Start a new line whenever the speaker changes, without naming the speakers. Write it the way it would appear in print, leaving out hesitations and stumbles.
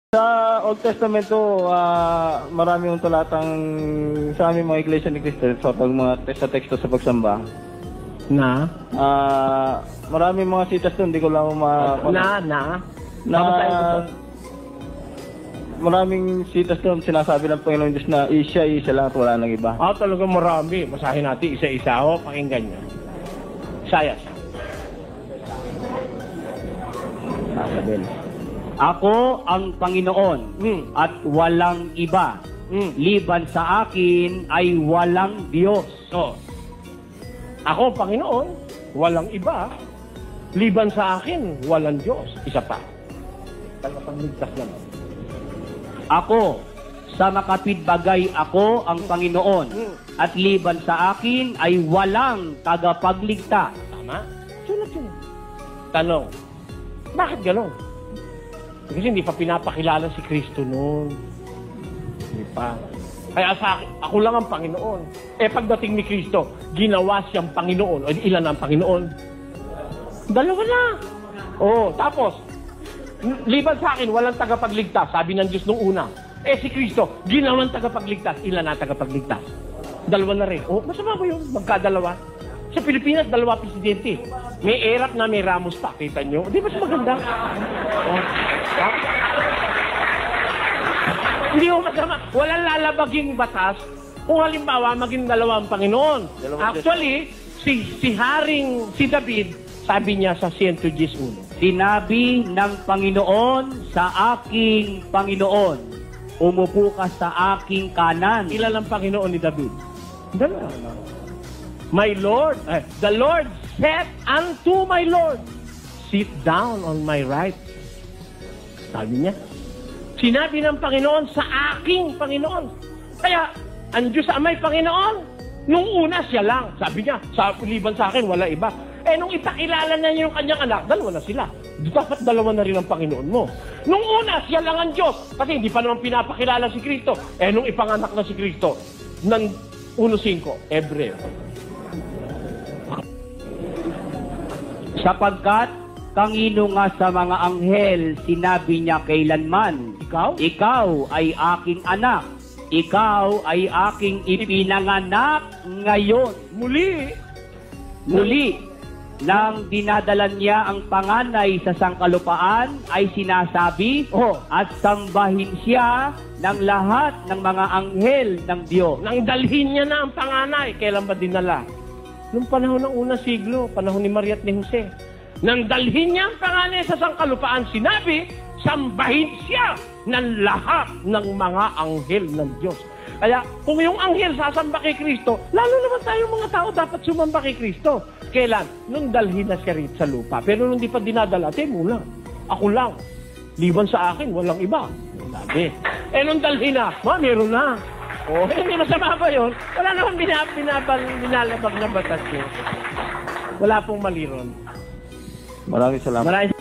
Sa Old Testamento, marami yung talatang sa aming mga iglesia ni Cristo sa mga teksto sa pagsamba.
Na?
Marami mga citas doon, hindi ko lang maraming citas doon, sinasabi ng Panginoon Diyos na isa lang at wala nang iba.
Talaga marami. Masahin natin isa-isa. Pakinggan nyo. Sayas.
Sasabihin.
Ako ang Panginoon at walang iba. Liban sa akin ay walang Diyos.
Ako, Panginoon, walang iba. Liban sa akin, walang Diyos. Isa pa. Tagapagligtas naman.
Ako, sa makapitbagay ako ang Panginoon. At liban sa akin ay walang tagapagligtas.
Tama? Sulat yun. Tanong, bakit gano'n? Kasi hindi pa pinapakilala si Kristo noon. Hindi pa. Kaya sa akin, ako lang ang Panginoon. Pagdating ni Kristo, ginawa siyang Panginoon. O ilan ang Panginoon? Dalawa na. Tapos, liban sa akin, walang tagapagligtas. Sabi ng Diyos nung una. Si Kristo, ginawang tagapagligtas. Ilan na tagapagligtas? Dalawa na rin. Masama ba yun? Magkadalawa? Sa Pilipinas, dalawa presidente. May Erap na may Ramos pa. Kita nyo? Di ba maganda? Hindi mo masama. Walang lalabaging batas kung halimbawa maging dalawang Panginoon. Actually, si David, sabi niya sa 111.
Sinabi ng Panginoon sa aking Panginoon, umupo ka sa aking kanan.
Ilan ang Panginoon ni David? Dalawa. My Lord, the Lord said unto my Lord, sit down on my right. Sabi niya. Sinabi ng Panginoon sa aking Panginoon. Kaya, ang Diyos ang may Panginoon, nung una siya lang. Sabi niya, liban sa akin, wala iba. Nung ipakilala na niya yung kanyang anak, dalawa na sila. Dapat dalawa na rin ang Panginoon mo. Nung una, siya lang ang Diyos. Kasi hindi pa naman pinapakilala si Kristo. Nung ipanganak na si Kristo, ng 1:5, Hebreo.
Sapagkat kangino nga sa mga anghel sinabi niya kailanman, Ikaw ay aking anak. Ikaw ay aking ipinanganak ngayon. Muli, nang dinadalan niya ang panganay sa sangkalupaan, ay sinasabi, at sambahin siya ng lahat ng mga anghel ng Diyos.
Nang dalhin niya na ang panganay, kailan ba dinala? Noong panahon ng unang siglo, panahon ni Maria at ni Jose. Nang dalhin niya ang panganay sa sangkalupaan, sinabi, sambahin siya ng lahat ng mga anghel ng Diyos. Kaya kung yung anghel sasamba kay Kristo, lalo naman tayong mga tao dapat sumamba kay Kristo. Kailan? Nung dalhin na siya rito sa lupa. Pero nung di pa dinadala, muna. Ako lang. Liban sa akin, walang iba. Sabi. Nung dalhin na, meron na. Hindi masama ba yun? Wala naman binalabag na batas yun. Wala pong mali ron.
Maraming salamat.